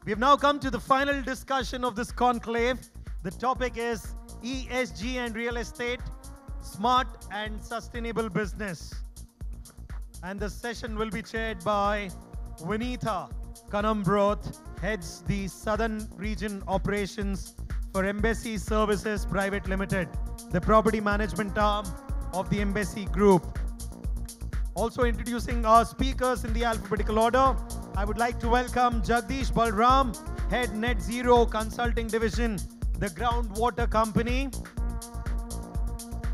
We have now come to the final discussion of this conclave. The topic is ESG and real estate, smart and sustainable business. And the session will be chaired by Vinitha. Kannamborth heads the Southern Region Operations for Embassy Services Private Limited, the property management arm of the Embassy Group. Also introducing our speakers in the alphabetical order, I would like to welcome Jagdish Balaram, Head Netzero Consulting Division, the Groundwater Company.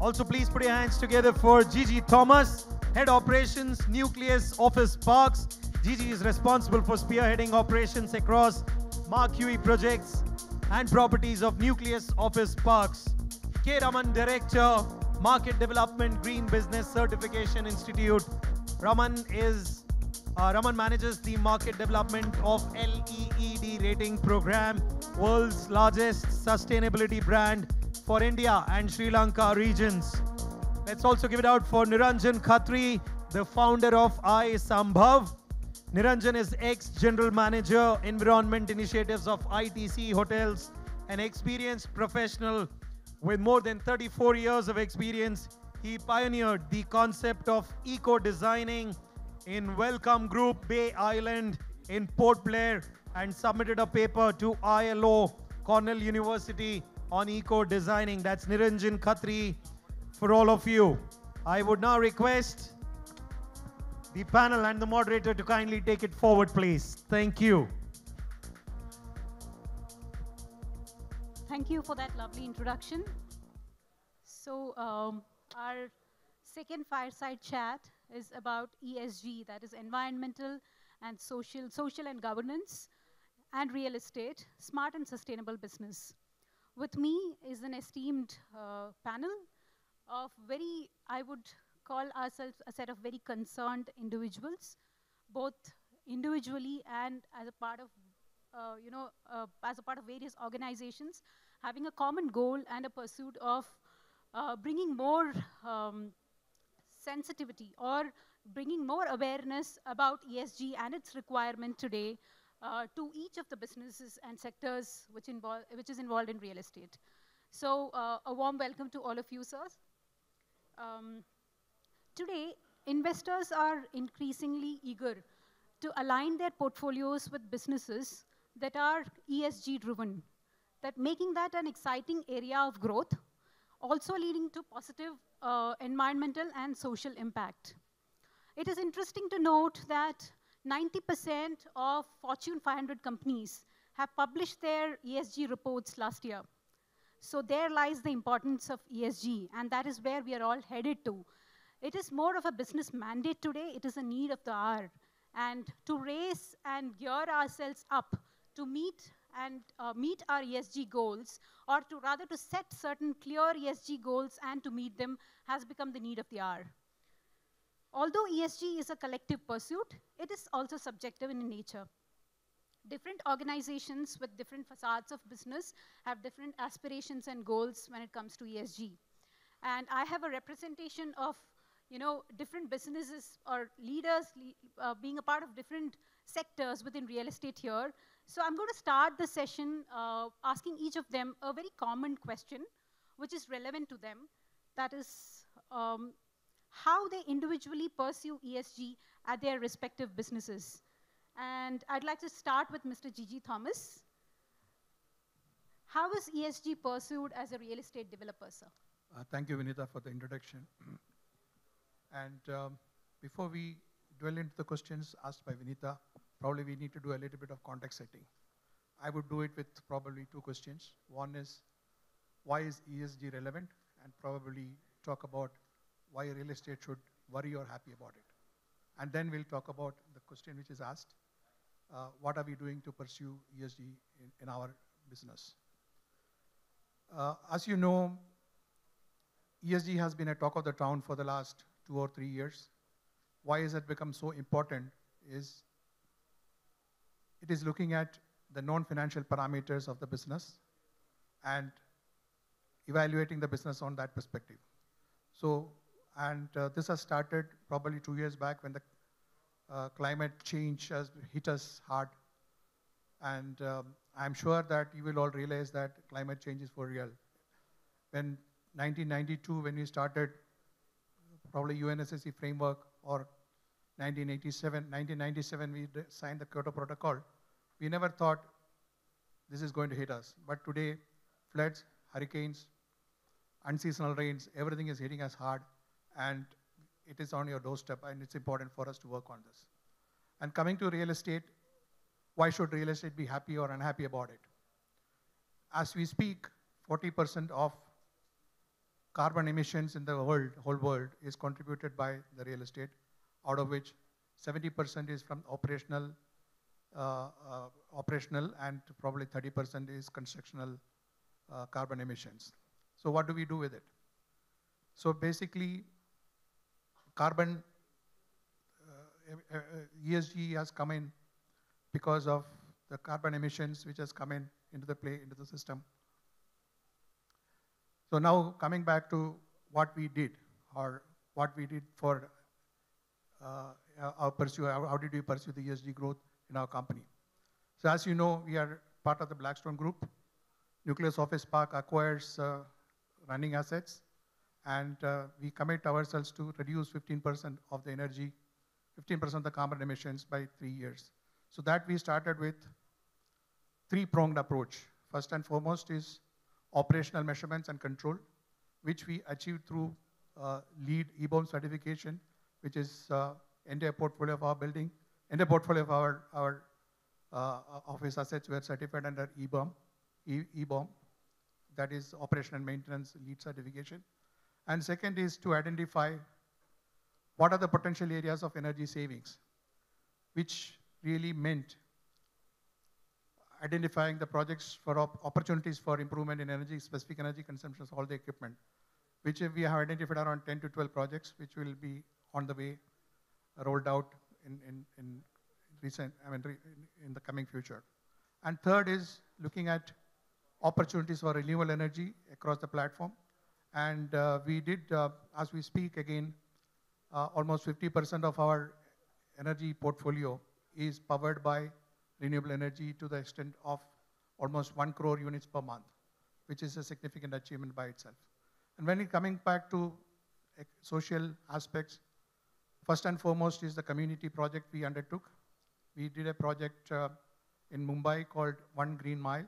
Also, please put your hands together for Jiji Thomas, Head Operations, Nucleus Office Parks. Jiji is responsible for spearheading operations across Marquee projects and properties of Nucleus Office Parks. Raman, Director, Market Development Green Business Certification Institute. Raman manages the market development of LEED rating program, world's largest sustainability brand for India and Sri Lanka regions. Let's also give it out for Niranjan Khatri, the founder of Sambhav. Niranjan is ex-General Manager, Environment Initiatives of ITC Hotels, an experienced professional with more than 34 years of experience. He pioneered the concept of eco-designing in Welcome Group Bay Island in Port Blair and submitted a paper to ILO, Cornell University on eco-designing. That's Niranjan Khatri for all of you. I would now request the panel and the moderator to kindly take it forward, please. Thank you. Thank you for that lovely introduction. So our second fireside chat is about ESG, that is environmental and social and governance, and real estate, smart and sustainable business. With me is an esteemed panel of I would call ourselves a set of very concerned individuals, both individually and as a part of as a part of various organizations, having a common goal and a pursuit of bringing more sensitivity or bringing more awareness about ESG and its requirement today to each of the businesses and sectors which is involved in real estate. So a warm welcome to all of you, sirs. Today, investors are increasingly eager to align their portfolios with businesses that are ESG driven, that making that an exciting area of growth, also leading to positive environmental and social impact. It is interesting to note that 90% of Fortune 500 companies have published their ESG reports last year. So there lies the importance of ESG, and that is where we are all headed to. It is more of a business mandate today. It is a need of the hour. And to raise and gear ourselves up to meet our ESG goals, or to rather to set certain clear ESG goals and to meet them, has become the need of the hour. Although ESG is a collective pursuit, it is also subjective in nature. Different organizations with different facades of business have different aspirations and goals when it comes to ESG. And I have a representation of different businesses or leaders being a part of different sectors within real estate here. So I'm going to start the session asking each of them a very common question, which is relevant to them. That is how they individually pursue ESG at their respective businesses. And I'd like to start with Mr. Jiji Thomas. How is ESG pursued as a real estate developer, sir? Thank you, Vinitha, for the introduction. And before we dwell into the questions asked by Vinitha, probably we need to do a little bit of context setting. I would do it with probably two questions. One is, why is ESG relevant? And probably talk about why real estate should worry or happy about it. And then we'll talk about the question which is asked, what are we doing to pursue ESG in our business? As you know, ESG has been a talk of the town for the last 2 or 3 years. Why has it become so important is it is looking at the non-financial parameters of the business and evaluating the business on that perspective. So, this has started probably 2 years back when the climate change has hit us hard. And I'm sure that you will all realize that climate change is for real. When 1992, when we started probably UNSSC framework, or 1997 we signed the Kyoto Protocol, we never thought this is going to hit us. But today, floods, hurricanes, unseasonal rains, everything is hitting us hard, and it is on your doorstep, and it's important for us to work on this. And coming to real estate, why should real estate be happy or unhappy about it? As we speak, 40% of carbon emissions in the whole world is contributed by the real estate, out of which 70% is from operational and probably 30% is constructional carbon emissions. So what do we do with it? So basically, carbon ESG has come in because of the carbon emissions which has come into the system. So now coming back to what we did, or what we did for how did we pursue the ESG growth in our company. So as you know, we are part of the Blackstone Group. Nucleus Office Park acquires running assets, and we commit ourselves to reduce 15% of the energy, 15% of the carbon emissions by 3 years. So that we started with three-pronged approach. First and foremost is operational measurements and control, which we achieved through LEED EBOM certification, which is entire portfolio of our building, entire portfolio of our office assets were certified under EBOM, that is operation and maintenance LEED certification. And second is to identify what are the potential areas of energy savings, which really meant identifying the projects for opportunities for improvement in specific energy consumption of all the equipment, which we have identified around 10 to 12 projects, which will be on the way, rolled out in the coming future. And third is looking at opportunities for renewable energy across the platform. And we did, as we speak again, almost 50% of our energy portfolio is powered by renewable energy to the extent of almost 1 crore units per month, which is a significant achievement by itself. And when we're coming back to social aspects, first and foremost is the community project we undertook. We did a project in Mumbai called One Green Mile,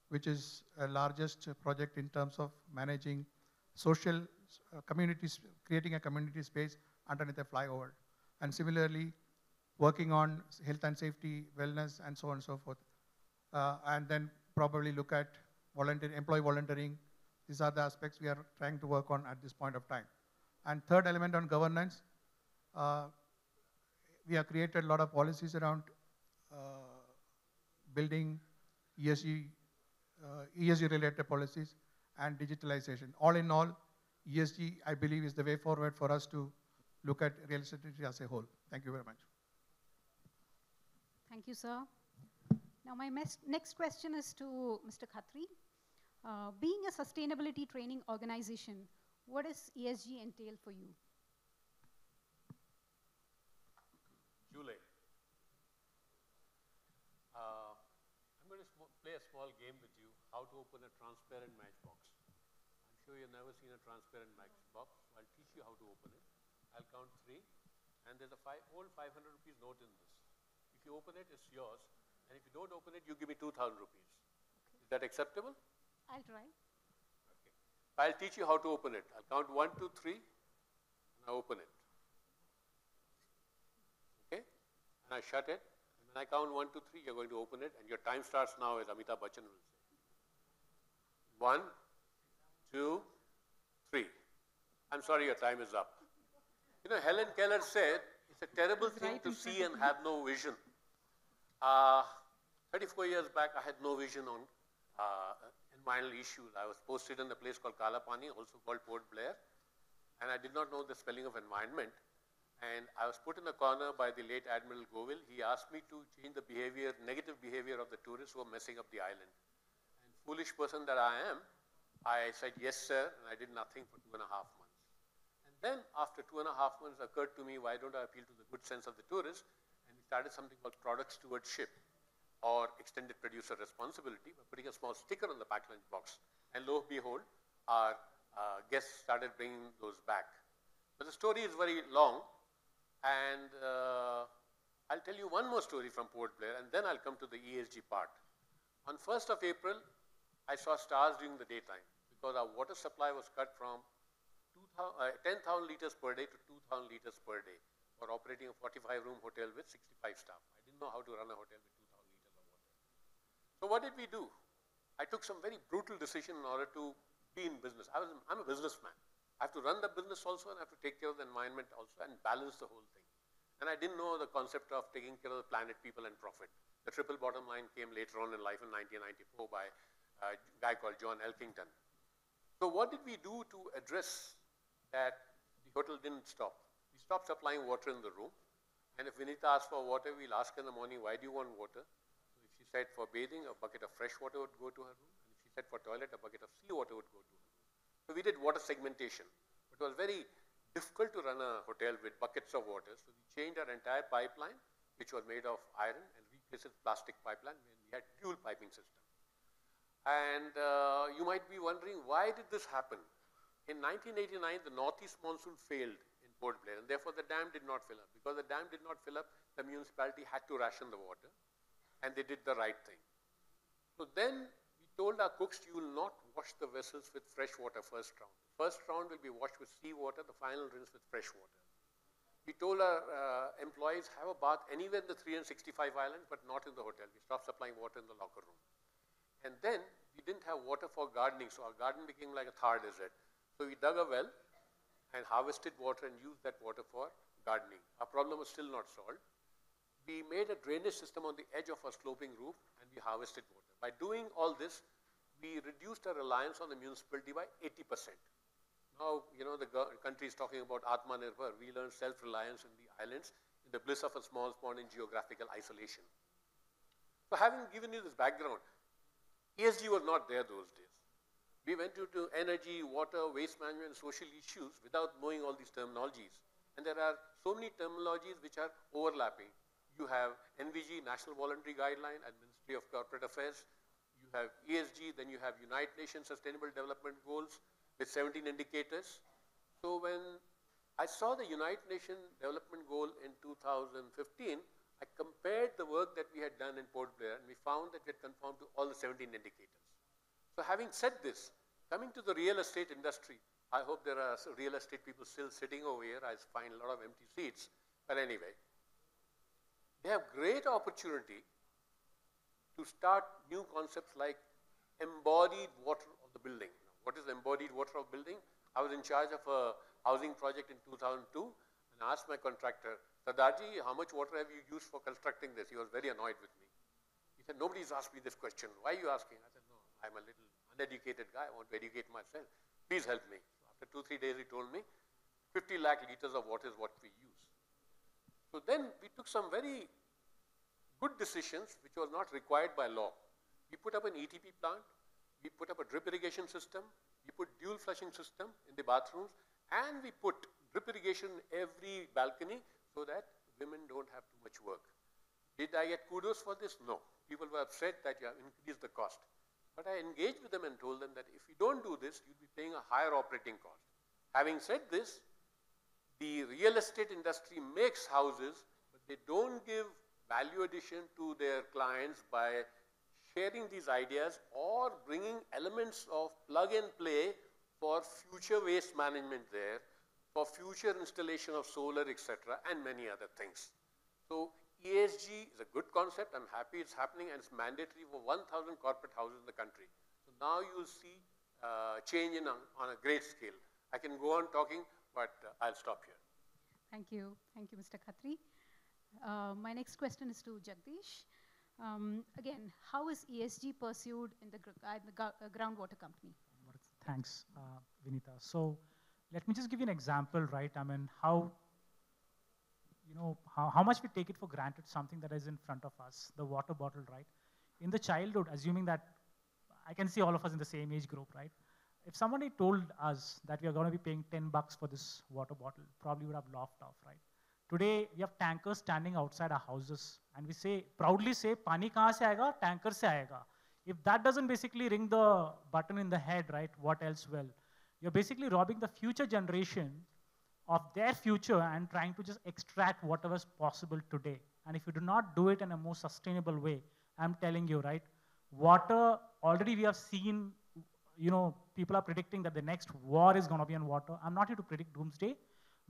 which is a largest project in terms of managing social communities, creating a community space underneath a flyover. And similarly, working on health and safety, wellness, and so on and so forth. And then probably look at employee volunteering. These are the aspects we are trying to work on at this point of time. And third element on governance, we have created a lot of policies around building ESG-related policies and digitalization. All in all, ESG, I believe, is the way forward for us to look at real estate as a whole. Thank you very much. Thank you, sir. Now, my next question is to Mr. Khatri. Being a sustainability training organization, what does ESG entail for you? Julie. I'm going to play a small game with you, how to open a transparent matchbox. I'm sure you've never seen a transparent matchbox. So I'll teach you how to open it. I'll count 3, and there's a old 500 rupees note in this. If you open it, it's yours, and if you don't open it, you give me 2,000 rupees. Okay. Is that acceptable? I'll try. Okay. I'll teach you how to open it. I'll count 1, 2, 3, and I open it. Okay? And I shut it. And when I count 1, 2, 3, you're going to open it, and your time starts now, as Amitabh Bachchan will say. 1, 2, 3. I'm sorry, your time is up. You know, Helen Keller said, it's a terrible thing to see and have no vision. 34 years back, I had no vision on environmental issues. I was posted in a place called Kalapani, also called Port Blair, and I did not know the spelling of environment. And I was put in a corner by the late Admiral Govil. He asked me to change the negative behavior of the tourists who were messing up the island. And foolish person that I am, I said, yes, sir, and I did nothing for 2.5 months. And then after 2.5 months, it occurred to me, why don't I appeal to the good sense of the tourists? And we started something called product stewardship. or extended producer responsibility by putting a small sticker on the packed lunch box. And lo and behold, our guests started bringing those back. But the story is very long, and I'll tell you one more story from Port Blair, and then I'll come to the ESG part. On 1st of April, I saw stars during the daytime because our water supply was cut from 10,000 liters per day to 2,000 liters per day for operating a 45-room hotel with 65 staff. I didn't know how to run a hotel with 2,000 liters of water. So what did we do? I took some very brutal decision in order to be in business. I'm a businessman. I have to run the business also, and I have to take care of the environment also and balance the whole thing. And I didn't know the concept of taking care of the planet, people, and profit. The triple bottom line came later on in life in 1994 by a guy called John Elkington. So what did we do to address that? The hotel didn't stop. We stopped supplying water in the room. And if Vinitha asked for water, we'll ask in the morning, why do you want water? So if she said for bathing, a bucket of fresh water would go to her room. And if she said for toilet, a bucket of seawater would go to her room. So we did water segmentation. It was very difficult to run a hotel with buckets of water. So we changed our entire pipeline, which was made of iron, and replaced it with plastic pipeline, and we had dual piping system. And you might be wondering, why did this happen? In 1989, the northeast monsoon failed in Port Blair, and therefore the dam did not fill up. Because the dam did not fill up, the municipality had to ration the water, and they did the right thing. So then we told our cooks, you will not wash the vessels with fresh water first round. First round will be washed with seawater, the final rinse with fresh water. We told our employees, have a bath anywhere in the 365 islands, but not in the hotel. We stopped supplying water in the locker room. And then we didn't have water for gardening, so our garden became like a Thar desert. So we dug a well and harvested water and used that water for gardening. Our problem was still not solved. We made a drainage system on the edge of our sloping roof, and we harvested water. By doing all this, we reduced our reliance on the municipality by 80%. Now, you know, the country is talking about Atmanirbhar. We learned self-reliance in the islands in the bliss of a small pond in geographical isolation. So having given you this background, ESG was not there those days. We went into energy, water, waste management, and social issues without knowing all these terminologies. And there are so many terminologies which are overlapping. You have NVG, National Voluntary Guideline, and Ministry of Corporate Affairs. You have ESG, then you have United Nations Sustainable Development Goals with 17 indicators. So when I saw the United Nations Development Goal in 2015, I compared the work that we had done in Port Blair, and we found that we had conformed to all the 17 indicators. So having said this, coming to the real estate industry, I hope there are real estate people still sitting over here. I find a lot of empty seats. But anyway, they have great opportunity to start new concepts like embodied water of the building. What is embodied water of building? I was in charge of a housing project in 2002, and I asked my contractor, Sardarji, how much water have you used for constructing this? He was very annoyed with me. He said, nobody's asked me this question. Why are you asking? I said, no, I'm a little uneducated guy. I want to educate myself. Please help me. So after 2-3 days, he told me, 50 lakh liters of water is what we use. So then we took some very good decisions which was not required by law. We put up an ETP plant. We put up a drip irrigation system. We put dual flushing system in the bathrooms. And we put drip irrigation in every balcony so that women don't have too much work. Did I get kudos for this? No. People were upset that you have increased the cost. But I engaged with them and told them that if you don't do this, you'll be paying a higher operating cost. Having said this, the real estate industry makes houses, but they don't give value addition to their clients by sharing these ideas or bringing elements of plug and play for future waste management there, for future installation of solar, etc., and many other things. So ESG is a good concept. I'm happy it's happening, and it's mandatory for 1,000 corporate houses in the country. So now you'll see change on a great scale. I can go on talking, but I'll stop here. Thank you. Thank you, Mr. Khatri. My next question is to Jagdish. Again, how is ESG pursued in the groundwater company? Thanks, Vinitha. So let me just give you an example, right? I mean, how much we take it for granted, something that is in front of us, the water bottle, right? In the childhood, assuming that I can see all of us in the same age group, right? If somebody told us that we are going to be paying $10 for this water bottle, probably would have laughed off, right? Today, we have tankers standing outside our houses, and we say, proudly say, "Pani kahan se aayega? Tanker se aayega." If that doesn't basically ring the button in the head, right, what else will? You're basically robbing the future generation of their future and trying to just extract whatever is possible today. And if you do not do it in a more sustainable way, I'm telling you, right, water, already we have seen, you know, people are predicting that the next war is going to be on water. I'm not here to predict doomsday,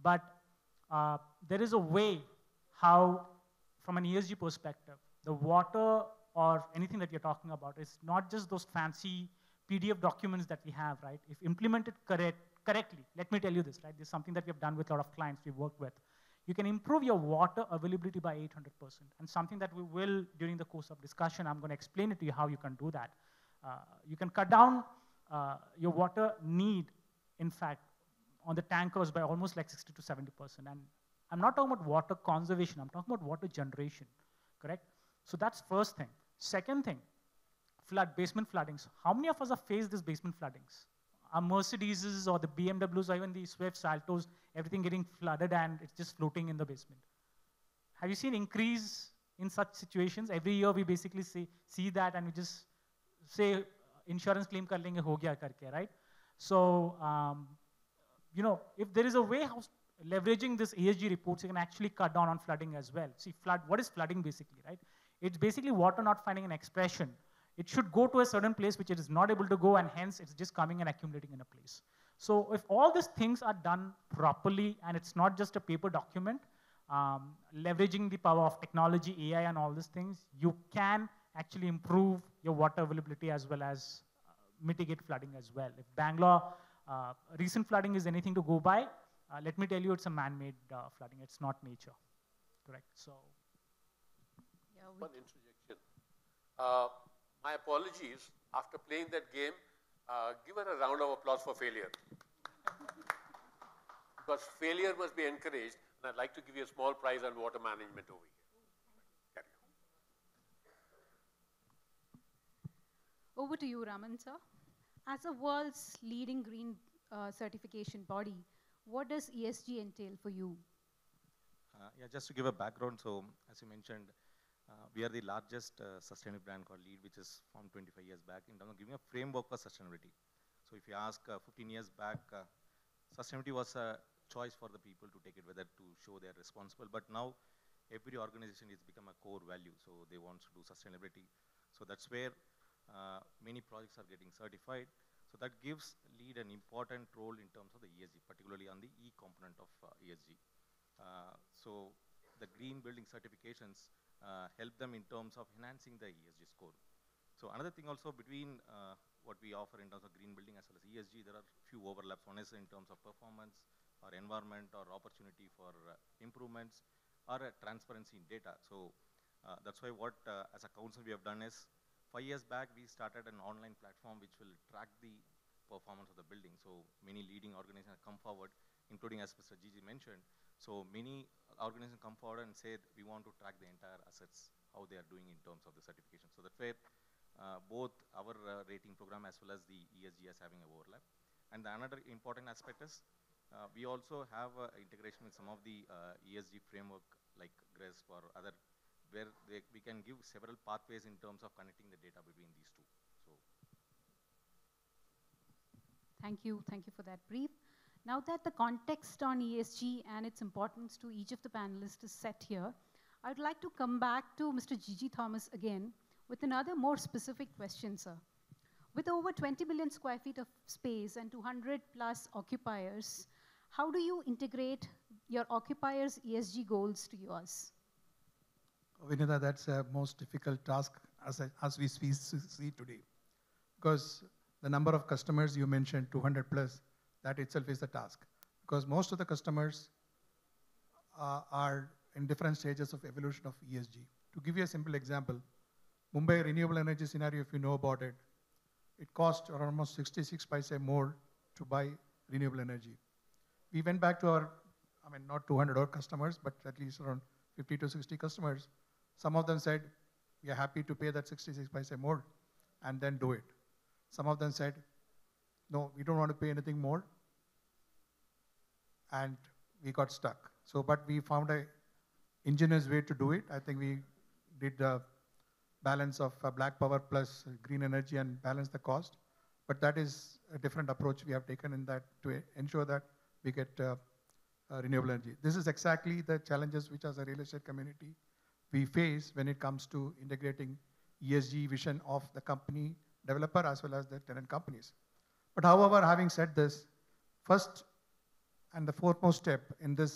but there is a way how, from an ESG perspective, the water or anything that you're talking about is not just those fancy PDF documents that we have, right? If implemented correctly, let me tell you this, right? This is something that we have done with a lot of clients we've worked with. You can improve your water availability by 800%. And something that we will, during the course of discussion, I'm going to explain it to you how you can do that. You can cut down your water need, in fact, on the tankers by almost like 60 to 70%. And I'm not talking about water conservation, I'm talking about water generation, correct? So that's first thing. Second thing, basement floodings. How many of us have faced these basement floodings? Our Mercedeses or the BMWs or even the Swifts, Altos, everything getting flooded and it's just floating in the basement. Have you seen increase in such situations? Every year we basically see that and we just say, insurance claim kar lenge, ho gaya karke, right? So, you know, if there is a way how leveraging this ESG reports, you can actually cut down on flooding as well. See, what is flooding basically, right? It's basically water not finding an expression. It should go to a certain place which it is not able to go, and hence it's just coming and accumulating in a place. So if all these things are done properly, and it's not just a paper document, leveraging the power of technology, AI, and all these things, you can actually improve your water availability as well as mitigate flooding as well. If Bangalore recent flooding is anything to go by, let me tell you, it's a man-made flooding. It's not nature, correct? So, yeah, one interjection. My apologies. After playing that game, give her a round of applause for failure. Because failure must be encouraged, and I'd like to give you a small prize on water management over here. Carry on. Over to you, Raman, sir. As a world's leading green certification body, what does ESG entail for you? Yeah, just to give a background, so as you mentioned, we are the largest sustainable brand called LEAD, which is formed 25 years back in terms of giving a framework for sustainability. So if you ask 15 years back, sustainability was a choice for the people to take it, whether to show they are responsible. But now every organization has become a core value, so they want to do sustainability. So that's where many projects are getting certified. So that gives LEAD an important role in terms of the ESG, particularly on the E component of ESG. So the green building certifications help them in terms of enhancing the ESG score. So another thing also between what we offer in terms of green building as well as ESG, there are few overlaps. One is in terms of performance or environment or opportunity for improvements or transparency in data. So that's why what as a council we have done is 5 years back we started an online platform which will track the performance of the building. So many leading organizations have come forward, including as Mr. Jiji mentioned. So many organizations come forward and say we want to track the entire assets, how they are doing in terms of the certification. So that's where both our rating program as well as the ESG is having an overlap. And the another important aspect is we also have integration with some of the ESG framework like GRESP or other, where we can give several pathways in terms of connecting the data between these two. So, Thank you for that brief. Now that the context on ESG and its importance to each of the panelists is set here, I'd like to come back to Mr. Jiji Thomas again with another more specific question, sir. With over 20 million square feet of space and 200 plus occupiers, how do you integrate your occupiers' ESG goals to yours? Vinitha, that's a most difficult task as we see today. Because the number of customers you mentioned, 200 plus, that itself is a task. Because most of the customers are in different stages of evolution of ESG. To give you a simple example, Mumbai renewable energy scenario, if you know about it, it cost almost 66 paise more to buy renewable energy. We went back to our, not 200 odd customers, but at least around 50 to 60 customers. Some of them said, we are happy to pay that 66 paise more and then do it. Some of them said, no, we don't want to pay anything more. And we got stuck. So, but we found a ingenious way to do it. I think we did the balance of black power plus green energy and balance the cost. But that is a different approach we have taken in that to ensure that we get renewable energy. This is exactly the challenges which as a real estate community we face when it comes to integrating ESG vision of the company developer as well as the tenant companies. But however, having said this, first and the foremost step in this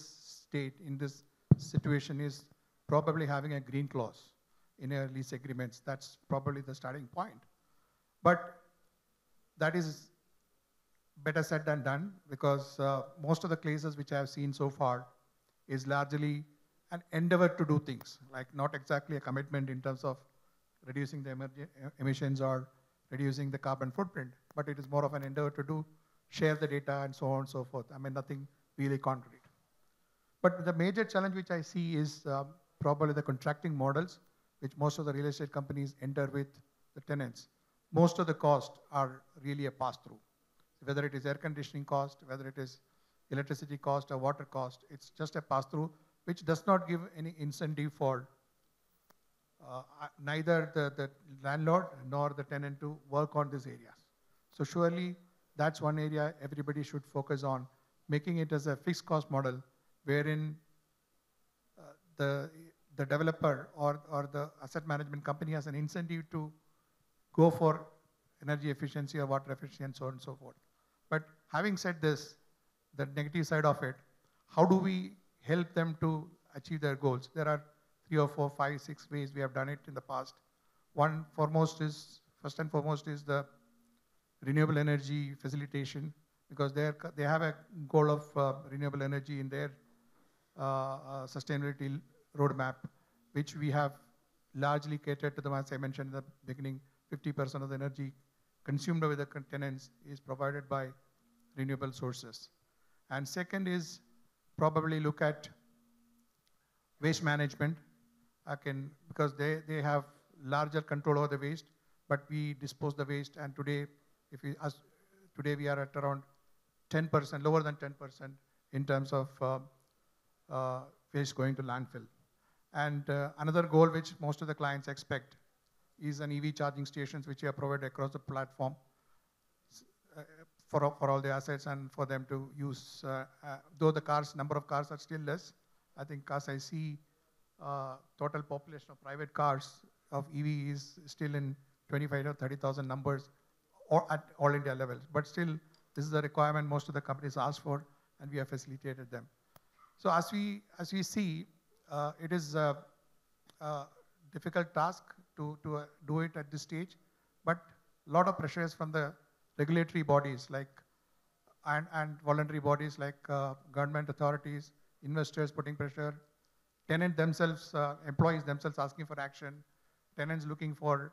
state, in this situation is probably having a green clause in your lease agreements. That's probably the starting point. But that is better said than done because most of the cases which I have seen so far is largely an endeavor to do things, like not exactly a commitment in terms of reducing the emissions or reducing the carbon footprint, but it is more of an endeavor to do, share the data and so on and so forth. I mean, nothing really concrete. But the major challenge which I see is probably the contracting models, which most of the real estate companies enter with the tenants. Most of the costs are really a pass-through. Whether it is air conditioning cost, whether it is electricity cost or water cost, it's just a pass-through, which does not give any incentive for neither the landlord nor the tenant to work on these areas. So surely that's one area everybody should focus on, making it as a fixed cost model wherein the developer or the asset management company has an incentive to go for energy efficiency or water efficiency and so on and so forth. But having said this, the negative side of it, how do we help them to achieve their goals? There are 3 or 4, 5, 6 ways we have done it in the past. First and foremost is the renewable energy facilitation, because they have a goal of renewable energy in their sustainability roadmap, which we have largely catered to them. As I mentioned in the beginning, 50% of the energy consumed by the tenants is provided by renewable sources. And second is probably look at waste management, because they have larger control over the waste, but we dispose the waste. And today, today we are at around 10%, lower than 10% in terms of waste going to landfill. And another goal which most of the clients expect is an EV charging stations, which are provided across the platform for all the assets and for them to use. Though the number of cars are still less, I think as I see total population of private cars of EV is still in 25 or 30,000 numbers or at all India levels. But still, this is a requirement most of the companies ask for, and we have facilitated them. So as we see, it is a difficult task to do it at this stage, but a lot of pressures from the regulatory bodies and voluntary bodies like government authorities, investors putting pressure, tenant themselves, employees themselves asking for action, tenants looking for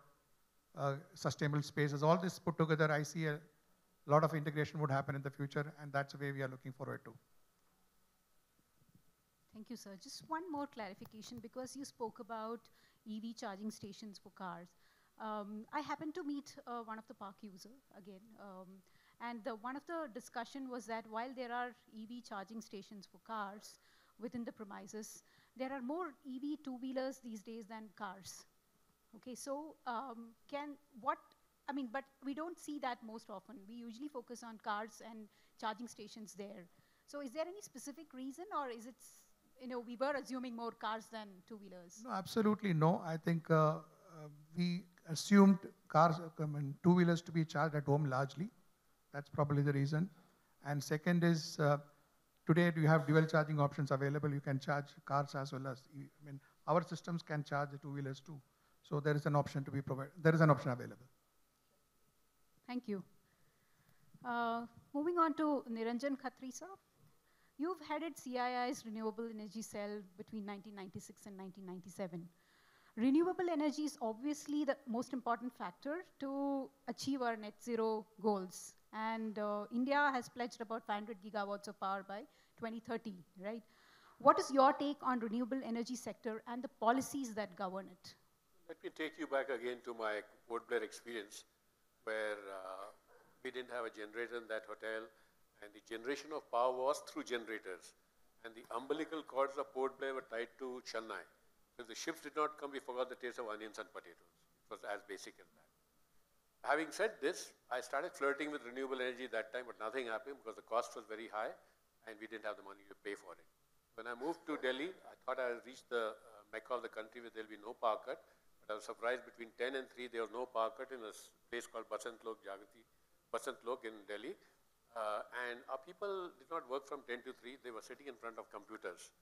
sustainable spaces. All this put together, I see a lot of integration would happen in the future, and that's the way we are looking forward to. Thank you, sir. Just one more clarification, because you spoke about EV charging stations for cars. I happened to meet one of the park user again, and one of the discussion was that while there are EV charging stations for cars within the premises, there are more EV two-wheelers these days than cars. Okay, so but we don't see that most often. We usually focus on cars and charging stations there. So is there any specific reason, or is it, we were assuming more cars than two-wheelers? No, absolutely no. I think we assumed two-wheelers to be charged at home largely. That's probably the reason. And second is, today you have dual charging options available. You can charge cars as well as, our systems can charge the two-wheelers too. So there is an option to be provided. There is an option available. Thank you. Moving on to Niranjan, Khatri, sir. You've headed CII's renewable energy cell between 1996 and 1997. Renewable energy is obviously the most important factor to achieve our net zero goals. And India has pledged about 500 gigawatts of power by 2030, right? What is your take on renewable energy sector and the policies that govern it? Let me take you back again to my Port Blair experience, where we didn't have a generator in that hotel, and the generation of power was through generators. and the umbilical cords of Port Blair were tied to Chennai. If the ships did not come, we forgot the taste of onions and potatoes. It was as basic as that. Having said this, I started flirting with renewable energy that time, but nothing happened because the cost was very high and we didn't have the money to pay for it. When I moved to Delhi, I thought I had reached the mecca of the country where there will be no power cut, but I was surprised between 10 and 3 there was no power cut in a place called Basant Lok in Delhi. And our people did not work from 10 to 3, they were sitting in front of computers.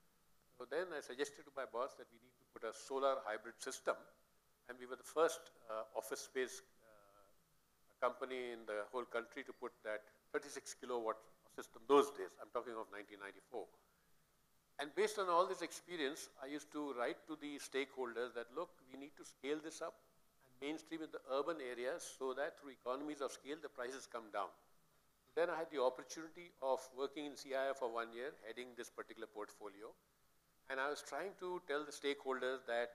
So then I suggested to my boss that we need to put a solar hybrid system, and we were the first office space company in the whole country to put that 36 kilowatt system those days. I'm talking of 1994. And based on all this experience, I used to write to the stakeholders that, look, we need to scale this up and mainstream in the urban areas so that through economies of scale, the prices come down. Then I had the opportunity of working in CII for 1 year, heading this particular portfolio. And I was trying to tell the stakeholders that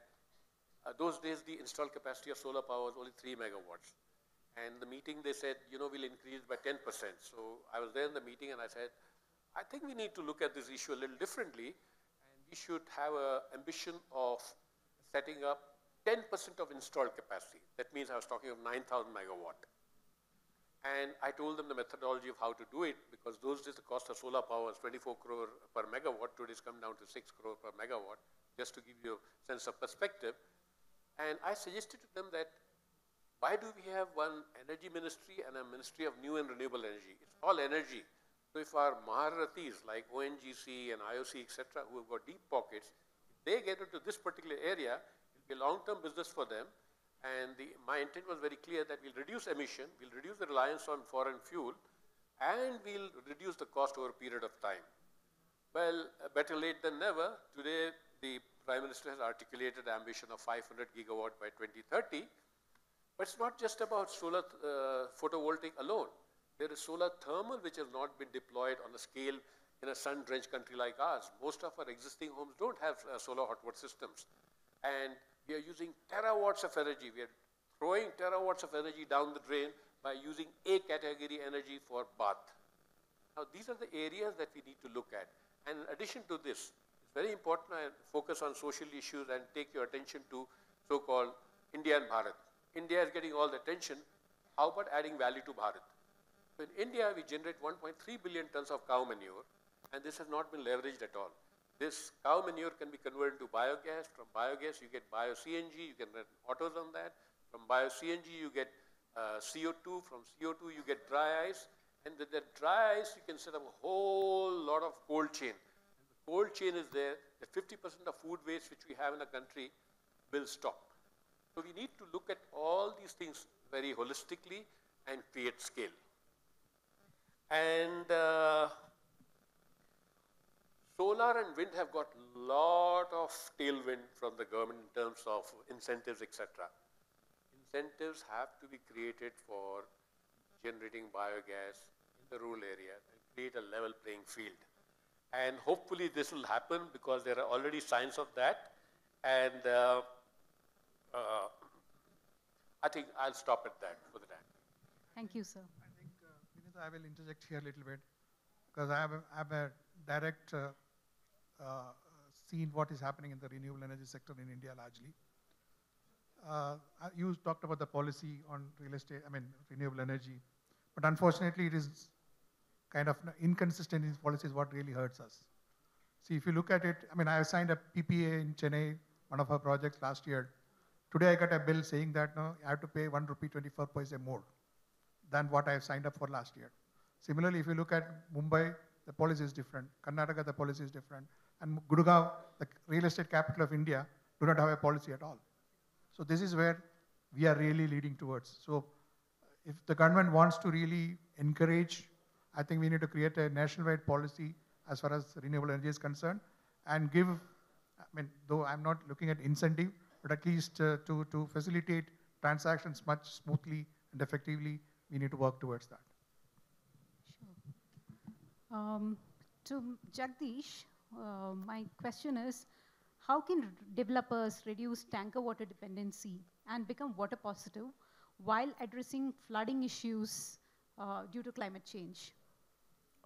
those days, the installed capacity of solar power was only 3 megawatts. And the meeting, they said, you know, we'll increase by 10%. So I was there in the meeting and I said, I think we need to look at this issue a little differently. And we should have an ambition of setting up 10% of installed capacity. That means I was talking of 9,000 megawatt. And I told them the methodology of how to do it, because those days the cost of solar power was 24 crore per megawatt. Today's come down to 6 crore per megawatt, just to give you a sense of perspective. And I suggested to them that why do we have one energy ministry and a ministry of new and renewable energy? It's all energy. So if our Maharathis like ONGC and IOC, etc., who have got deep pockets, if they get into this particular area, it will be a long-term business for them. And my intent was very clear that we'll reduce emission, we'll reduce the reliance on foreign fuel, and we'll reduce the cost over a period of time. Well, better late than never. Today, the Prime Minister has articulated the ambition of 500 gigawatt by 2030. But it's not just about solar photovoltaic alone. There is solar thermal which has not been deployed on a scale in a sun-drenched country like ours. Most of our existing homes don't have solar hot water systems. And we are using terawatts of energy. We are throwing terawatts of energy down the drain by using A category energy for bath. Now, these are the areas that we need to look at. And in addition to this, it's very important I focus on social issues and take your attention to so-called India and Bharat. India is getting all the attention. How about adding value to Bharat? So in India, we generate 1.3 billion tons of cow manure, and this has not been leveraged at all. This cow manure can be converted to biogas. From biogas, you get bio-CNG. You can run autos on that. From bio-CNG, you get CO2. From CO2, you get dry ice. And with that dry ice, you can set up a whole lot of cold chain. And the cold chain is there. The 50% of food waste which we have in a country will stop. So we need to look at all these things very holistically and create scale. And solar and wind have got a lot of tailwind from the government in terms of incentives, etc. Incentives have to be created for generating biogas in the rural areas and create a level playing field. And hopefully this will happen because there are already signs of that. And I think I'll stop at that for the time. Thank you, sir. I think, Vinitha, I will interject here a little bit, because I have a direct seen what is happening in the renewable energy sector in India largely. You talked about the policy on real estate, renewable energy, but unfortunately it is kind of inconsistent in policies what really hurts us. See, if you look at it, I signed a PPA in Chennai, one of our projects last year. Today I got a bill saying that no, I have to pay 1 rupee 24 paise more than what I have signed up for last year. Similarly, if you look at Mumbai, the policy is different. Karnataka, the policy is different. And Gurgaon, the real estate capital of India, do not have a policy at all. So this is where we are really leading towards. So if the government wants to really encourage, I think we need to create a nationwide policy as far as renewable energy is concerned and give, though I'm not looking at incentive, but at least to facilitate transactions much smoothly and effectively, we need to work towards that. Sure. To Jagdish, my question is, how can developers reduce tanker water dependency and become water positive while addressing flooding issues due to climate change?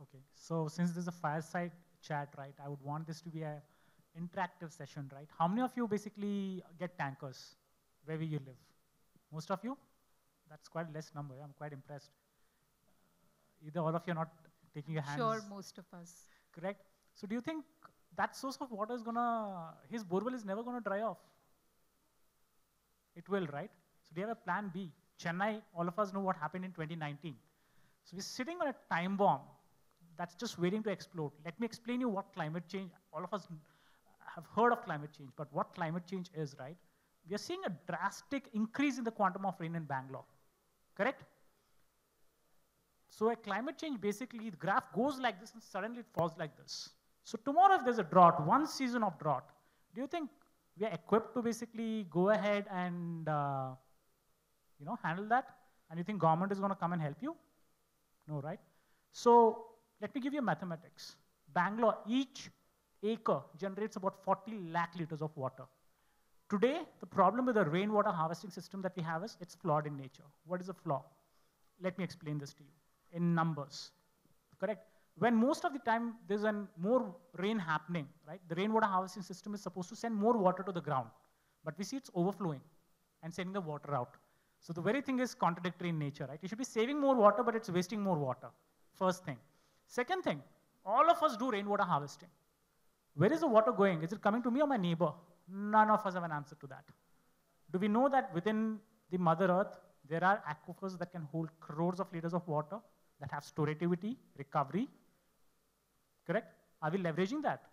Okay, so since this is a Fireside chat, right? I would want this to be a interactive session, right? How many of you basically get tankers wherever you live? Most of you? That's quite a less number. I'm quite impressed. Either all of you are not taking your hands. Sure, most of us. Correct? So do you think that source of water is his borewell is never gonna dry off? It will, right? So do you have a plan B? Chennai, all of us know what happened in 2019. So we're sitting on a time bomb that's just waiting to explode. Let me explain you what climate change, all of us have heard of climate change, but what climate change is, right? We are seeing a drastic increase in the quantum of rain in Bangalore, correct? So a climate change, basically, the graph goes like this and suddenly it falls like this. So tomorrow if there's a drought, one season of drought, do you think we are equipped to basically go ahead and handle that? And you think government is gonna come and help you? No, right? So let me give you mathematics. Bangalore, each acre generates about 40 lakh liters of water. Today, the problem with the rainwater harvesting system that we have is it's flawed in nature. What is a flaw? Let me explain this to you in numbers, correct? When most of the time there's more rain happening, right? The rainwater harvesting system is supposed to send more water to the ground, but we see it's overflowing and sending the water out. So the very thing is contradictory in nature, right? You should be saving more water, but it's wasting more water. First thing. Second thing, all of us do rainwater harvesting. Where is the water going? Is it coming to me or my neighbor? None of us have an answer to that. Do we know that within the Mother Earth, there are aquifers that can hold crores of liters of water that have storativity, recovery, correct? Are we leveraging that?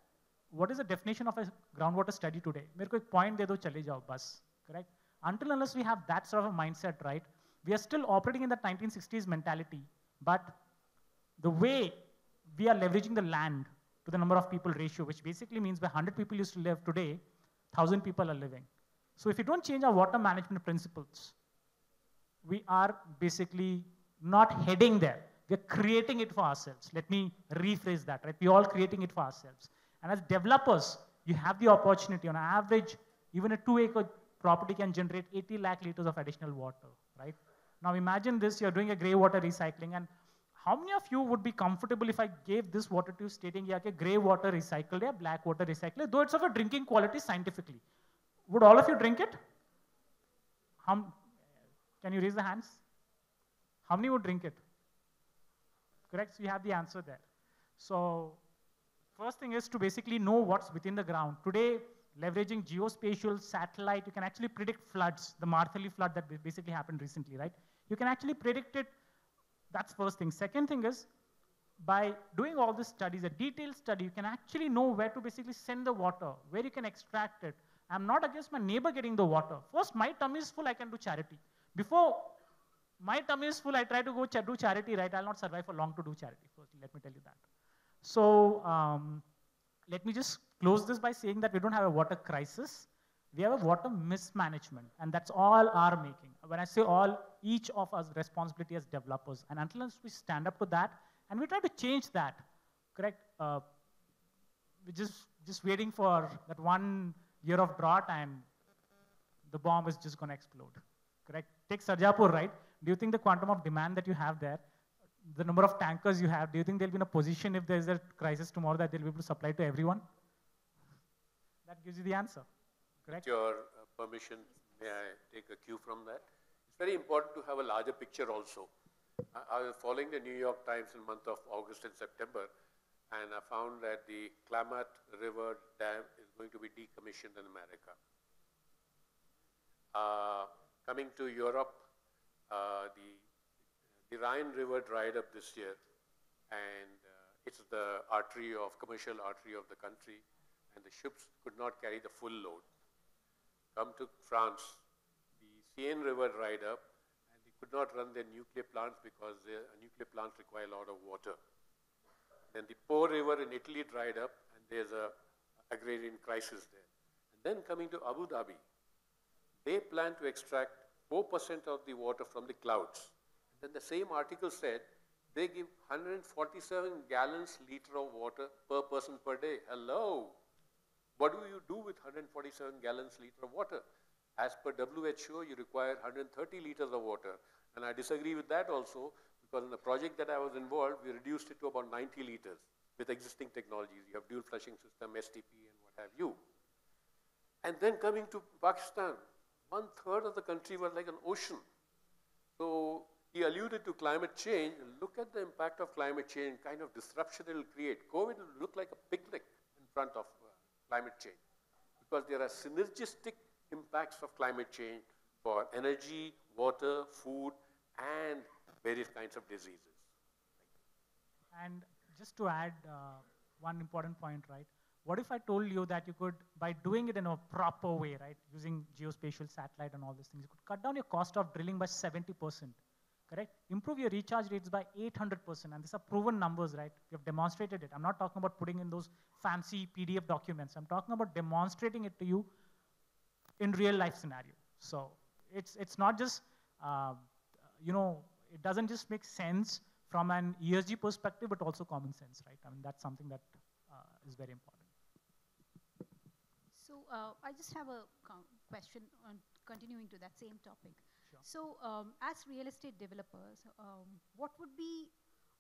What is the definition of a groundwater study today? मेरे को एक point दे दो चले जाओ बस, correct? Until unless we have that sort of a mindset, right? We are still operating in that 1960s mentality, but the way we are leveraging the land to the number of people ratio, which basically means where 100 people used to live today, 1,000 people are living. So if we don't change our water management principles, we are basically not heading there. We're creating it for ourselves. Let me rephrase that, right? We're all creating it for ourselves. And as developers, you have the opportunity. On average, even a 2-acre property can generate 80 lakh liters of additional water, right? Now imagine this, you're doing a grey water recycling, and how many of you would be comfortable if I gave this water to you stating, yeah, grey water recycled, yeah, black water recycled, though it's of a drinking quality scientifically. Would all of you drink it? Can you raise the hands? How many would drink it? Correct, so you have the answer there. So first thing is to basically know what's within the ground. Today, leveraging geospatial satellite, you can actually predict floods, the Marthali flood that basically happened recently, right? You can actually predict it. That's first thing. Second thing is, by doing all these studies, a detailed study, you can actually know where to basically send the water, where you can extract it. I'm not against my neighbor getting the water. First, my tummy is full, I can do charity. Before my tummy is full, I try to go do charity, right? I'll not survive for long to do charity, first, let me tell you that. So let me just close this by saying that we don't have a water crisis. We have a water mismanagement, and that's all our making. When I say all, each of us responsibility as developers. And until we stand up to that, and we try to change that, correct? We're just waiting for that 1 year of drought, and the bomb is just going to explode, correct? Take Sarjapur, right? Do you think the quantum of demand that you have there, the number of tankers you have, do you think they'll be in a position if there's a crisis tomorrow that they'll be able to supply to everyone? That gives you the answer, correct? With your permission, may I take a cue from that? It's very important to have a larger picture also. I was following the New York Times in the month of August and September, and I found that the Klamath River Dam is going to be decommissioned in America. Coming to Europe, the Rhine River dried up this year, and it's the commercial artery of the country, and the ships could not carry the full load. Come to France, the Seine River dried up, and they could not run their nuclear plants because their nuclear plants require a lot of water. Then the Po River in Italy dried up, and there's an agrarian crisis there. And then coming to Abu Dhabi, they plan to extract 4% of the water from the clouds. Then the same article said they give 147 gallons liter of water per person per day. Hello. What do you do with 147 gallons liter of water? As per WHO, you require 130 liters of water. And I disagree with that also, because in the project that I was involved, we reduced it to about 90 liters. with existing technologies. You have dual flushing system, STP, and what have you. And then coming to Pakistan, 1/3 of the country was like an ocean. So he alluded to climate change. Look at the impact of climate change, kind of disruption it will create. COVID will look like a picnic in front of climate change, because there are synergistic impacts of climate change for energy, water, food, and various kinds of diseases. And just to add one important point, right? What if I told you that you could, by doing it in a proper way, right, using geospatial satellite and all these things, you could cut down your cost of drilling by 70%, correct? Improve your recharge rates by 800%, and these are proven numbers, right? We have demonstrated it. I'm not talking about putting in those fancy PDF documents. I'm talking about demonstrating it to you in real life scenario. So it's not just, it doesn't just make sense from an ESG perspective, but also common sense, right? I mean, that's something that is very important. So I just have a question on continuing to that same topic. Sure. So as real estate developers, what would be,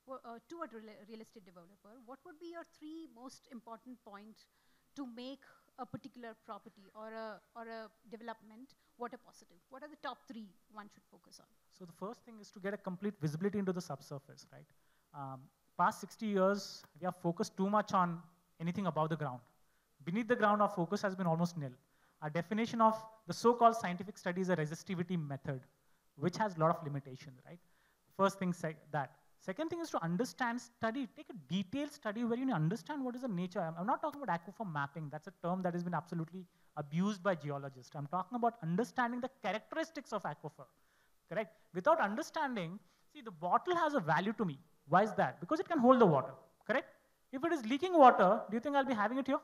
to a real estate developer, what would be your 3 most important points to make a particular property or a development water positive? What are the top 3 one should focus on? So the first thing is to get a complete visibility into the subsurface, right? Past 60 years, we have focused too much on anything above the ground. Beneath the ground, our focus has been almost nil. Our definition of the so-called scientific study is a resistivity method, which has a lot of limitations, right? First thing, that. Second thing is to understand, study, take a detailed study where you understand what is the nature. I'm not talking about aquifer mapping. That's a term that has been absolutely abused by geologists. I'm talking about understanding the characteristics of aquifer, correct? Without understanding, see, the bottle has a value to me. Why is that? Because it can hold the water, correct? If it is leaking water, do you think I'll be having it here?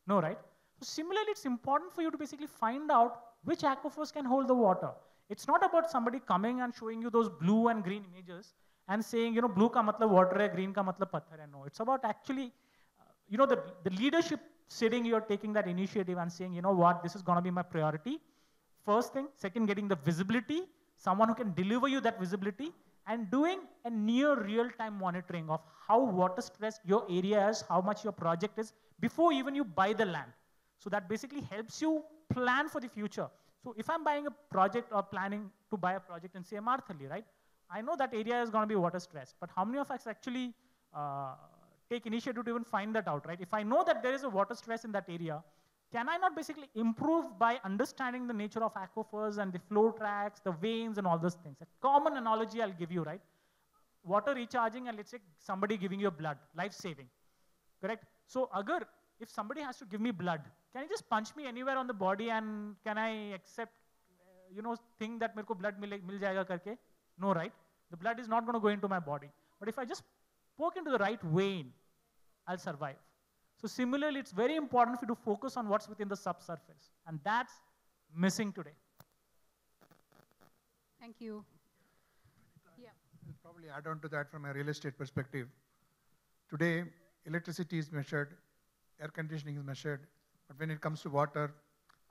No, right? So similarly, it's important for you to basically find out which aquifers can hold the water. It's not about somebody coming and showing you those blue and green images and saying, blue ka matlab water hai, green ka matlab patthar hai. No, it's about actually, the leadership sitting, you're taking that initiative and saying, you know what, this is going to be my priority. First thing. Second, getting the visibility, someone who can deliver you that visibility, and doing a near real-time monitoring of how water stressed your area is, how much your project is, before even you buy the land. So that basically helps you plan for the future. So if I'm buying a project or planning to buy a project in, say, Marthali, right? I know that area is going to be water stressed, but how many of us actually take initiative to even find that out, right? If I know that there is a water stress in that area, can I not basically improve by understanding the nature of aquifers and the flow tracks, the veins and all those things? A common analogy I'll give you, right? Water recharging and let's say somebody giving you blood, life-saving, correct? So if somebody has to give me blood, can you just punch me anywhere on the body and can I accept, think that mere ko blood mil jayega karke? No, right? The blood is not going to go into my body. But if I just poke into the right vein, I'll survive. So similarly, it's very important for you to focus on what's within the subsurface. And that's missing today. Thank you. Yeah. I'll probably add on to that from a real estate perspective. Today, electricity is measured, air conditioning is measured, but when it comes to water,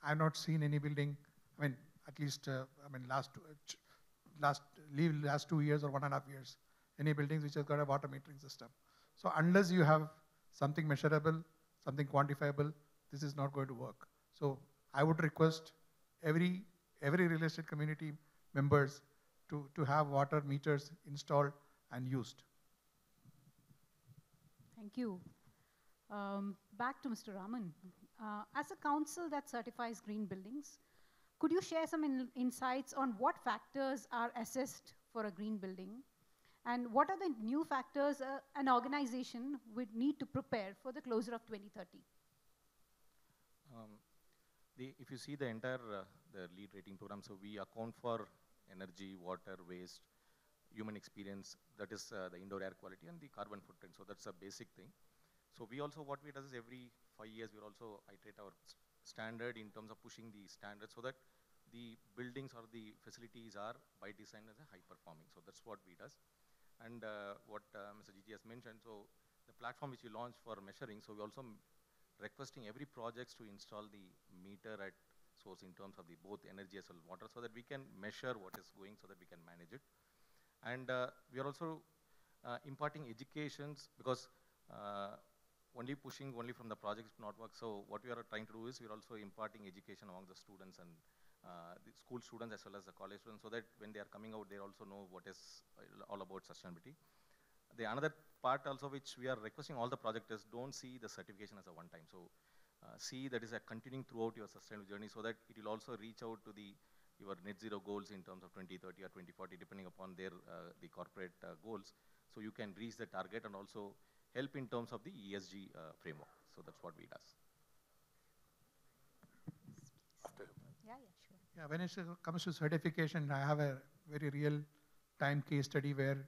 I've not seen any building, at least, last 2 years or 1.5 years, any buildings which have got a water metering system. So unless you have something measurable, something quantifiable, this is not going to work. So I would request every real estate community members to have water meters installed and used. Thank you. Back to Mr. Raman. As a council that certifies green buildings, could you share some insights on what factors are assessed for a green building? And what are the new factors an organization would need to prepare for the closure of 2030? If you see the entire the LEED rating program, so we account for energy, water, waste, human experience, that is the indoor air quality and the carbon footprint. So that's a basic thing. So we also, what we do is every 5 years, we also iterate our standard in terms of pushing the standard so that the buildings or the facilities are by design as a high performing. So that's what we does. And what Mr. Jiji has mentioned, so the platform which we launched for measuring, so we also requesting every projects to install the meter at source in terms of the both energy as well as water so that we can measure what is going so that we can manage it. And we are also imparting educations because only pushing only from the projects not work. So what we are trying to do is we are also imparting education among the students and the school students as well as the college students, so that when they are coming out, they also know what is all about sustainability. The another part also which we are requesting all the projectors, don't see the certification as a one time. So see that is a continuing throughout your sustainable journey, so that it will also reach out to your net zero goals in terms of 2030 or 2040, depending upon their the corporate goals. So you can reach the target and also help in terms of the ESG framework. So that's what we does. After him. Yeah, yeah, sure. Yeah, when it comes to certification, I have a very real-time case study where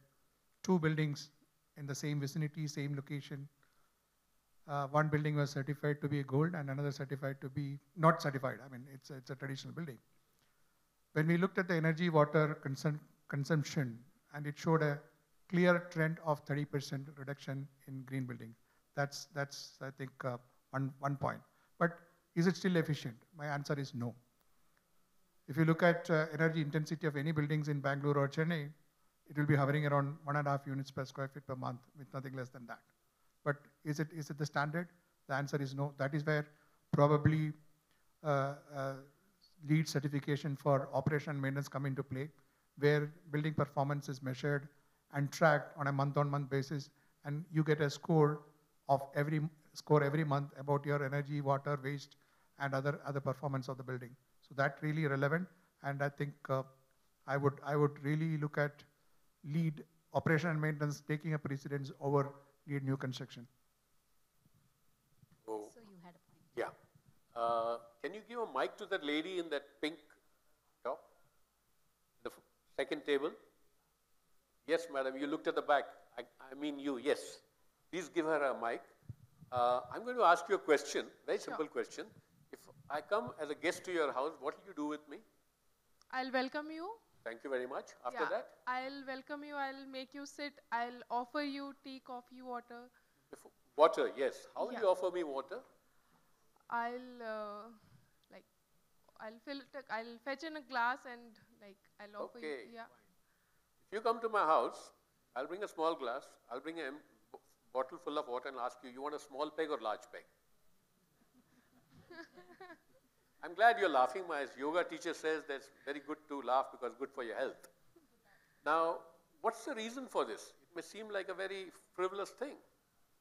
2 buildings in the same vicinity, same location. One building was certified to be a gold and another certified to be not certified. I mean, it's a traditional building. When we looked at the energy water consumption, and it showed a clear trend of 30% reduction in green building. That's I think one point. But is it still efficient? My answer is no. If you look at energy intensity of any buildings in Bangalore or Chennai, it will be hovering around 1.5 units per square feet per month, with nothing less than that. But is it the standard? The answer is no. That is where probably LEED certification for operation and maintenance come into play, where building performance is measured and tracked on a month-on-month basis, and you get a score every month about your energy, water, waste, and other performance of the building. So that's really relevant, and I think I would really look at LEED operation and maintenance taking a precedence over LEED new construction. Oh, So you had a point. yeah. Can you give a mic to that lady in that pink top? The second table? Yes, madam, you looked at the back. I mean you, yes. Please give her a mic. I'm going to ask you a question, very simple question. If I come as a guest to your house, what will you do with me? I'll welcome you. Thank you very much. After that? I'll welcome you, I'll make you sit, I'll offer you tea, coffee, water. Water, yes. How will you offer me water? I'll I'll fetch in a glass and I'll offer you. Okay, Yeah. fine. If you come to my house, I'll bring a small glass, I'll bring a bottle full of water and ask you, you want a small peg or large peg? I'm glad you're laughing. My yoga teacher says that's very good to laugh because good for your health. Now, what's the reason for this? It may seem like a very frivolous thing,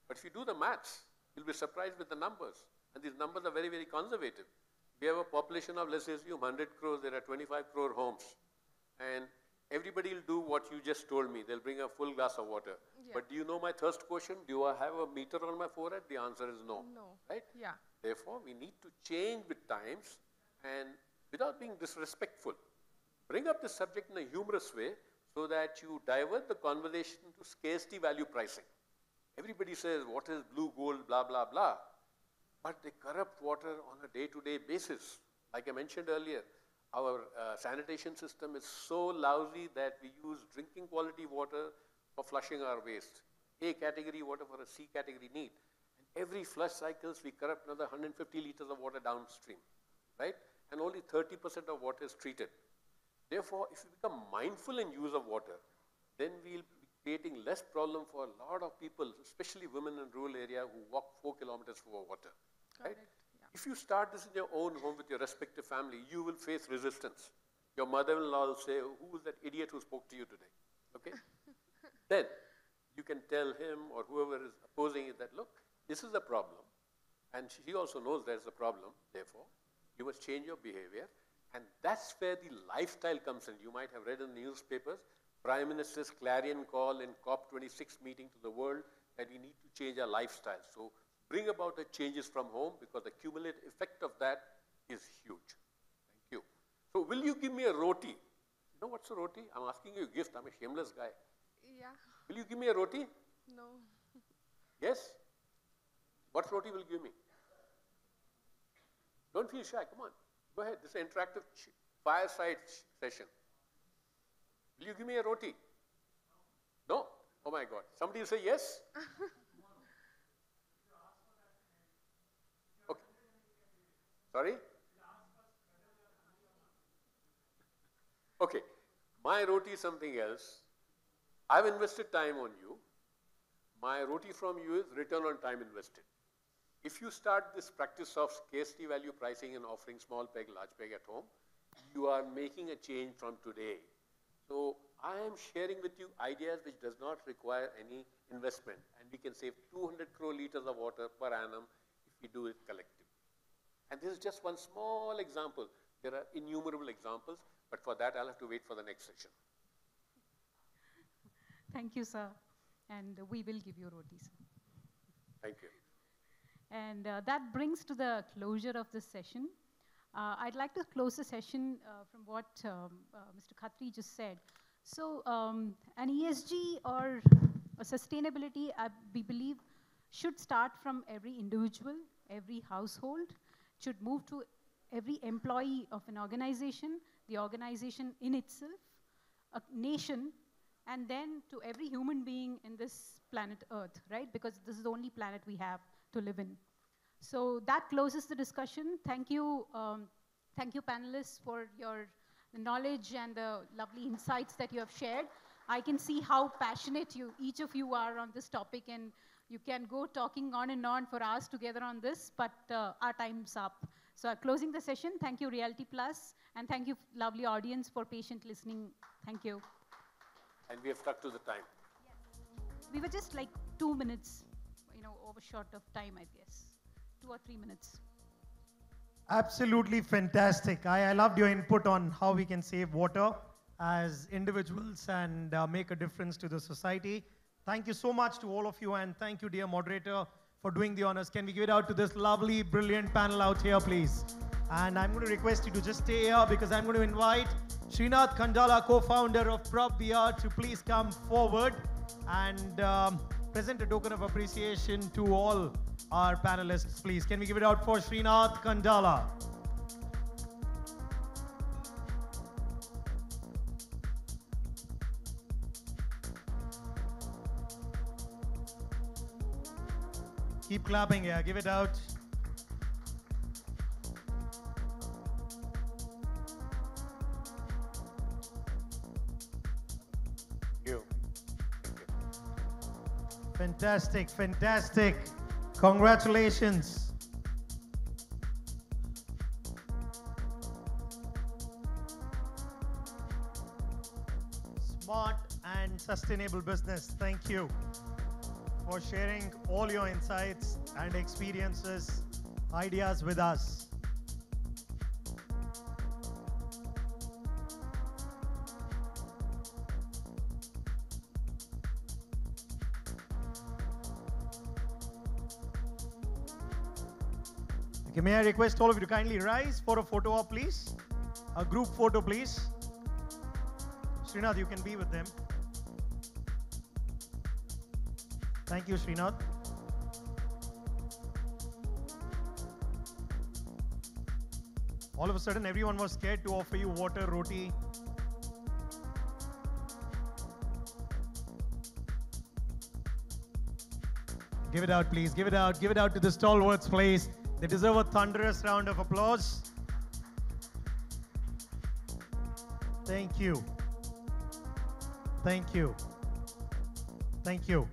but if you do the maths, you'll be surprised with the numbers. And these numbers are very, very conservative. We have a population of, let's assume, 100 crores. There are 25 crore homes. And everybody will do what you just told me. They'll bring a full glass of water. Yeah. But do you know my thirst quotient? Do I have a meter on my forehead? The answer is no. No. Right? Yeah. Therefore, we need to change with times and without being disrespectful. Bring up the subject in a humorous way so that you divert the conversation to scarcity value pricing. Everybody says, what is blue gold, blah, blah, blah. But they corrupt water on a day-to-day basis. Like I mentioned earlier, our sanitation system is so lousy that we use drinking quality water for flushing our waste. A category water for a C category need. And every flush cycles, we corrupt another 150 liters of water downstream, right? And only 30% of water is treated. Therefore, if we become mindful in use of water, then we'll be creating less problem for a lot of people, especially women in rural area who walk 4 kilometers for water. Right? Yeah. If you start this in your own home with your respective family, you will face resistance. Your mother-in-law will say, who is that idiot who spoke to you today? Okay? Then you can tell him or whoever is opposing it that, look, this is a problem. And she also knows there's a problem. Therefore, you must change your behavior. And that's where the lifestyle comes in. You might have read in the newspapers, Prime Minister's clarion call in COP26 meeting to the world that we need to change our lifestyle. So bring about the changes from home because the cumulative effect of that is huge. Thank you. So will you give me a roti? You know what's a roti? I'm asking you a gift. I'm a shameless guy. Yeah. Will you give me a roti? No. Yes? What roti will you give me? Don't feel shy. Come on. Go ahead. This is an interactive fireside session. Will you give me a roti? No? Oh my God. Somebody will say yes? Okay. Sorry? Okay. My roti is something else. I've invested time on you. My roti from you is return on time invested. If you start this practice of scarcity value pricing and offering small peg, large peg at home, you are making a change from today. So I am sharing with you ideas which does not require any investment, and we can save 200 crore liters of water per annum if we do it collectively. And this is just one small example. There are innumerable examples, but for that I'll have to wait for the next session. Thank you, sir. And we will give you rotis. Thank you. And that brings to the closure of this session. I'd like to close the session from what Mr. Khatri just said. So an ESG or a sustainability, we believe, should start from every individual, every household, should move to every employee of an organization, the organization in itself, a nation, and then to every human being in this planet Earth, right? Because this is the only planet we have to live in. So that closes the discussion. Thank you panelists, for your knowledge and the lovely insights that you have shared. I can see how passionate each of you are on this topic, and you can go talking on and on for hours together on this, but our time's up. So closing the session, thank you Realty Plus, and thank you lovely audience for patient listening. Thank you. And we have stuck to the time. Yes. We were just like 2 minutes, over short of time, I guess. 2 or 3 minutes. Absolutely fantastic. I loved your input on how we can save water as individuals and make a difference to the society. Thank you so much to all of you, and thank you, dear moderator, for doing the honors. Can we give it out to this lovely, brilliant panel out here, please? And I'm going to request you to just stay here, because I'm going to invite Srinath Khandala, co-founder of PropVR, to please come forward and present a token of appreciation to all our panelists, please. Can we give it out for Srinath Khandala? Keep clapping, yeah, give it out. Fantastic, fantastic. Congratulations. Smart and sustainable business. Thank you for sharing all your insights and experiences, ideas with us. Okay, may I request all of you to kindly rise for a photo op, please? A group photo, please. Srinath, you can be with them. Thank you, Srinath. All of a sudden, everyone was scared to offer you water, roti. Give it out, please. Give it out. Give it out to the stalwarts, please. They deserve a thunderous round of applause. Thank you. Thank you. Thank you.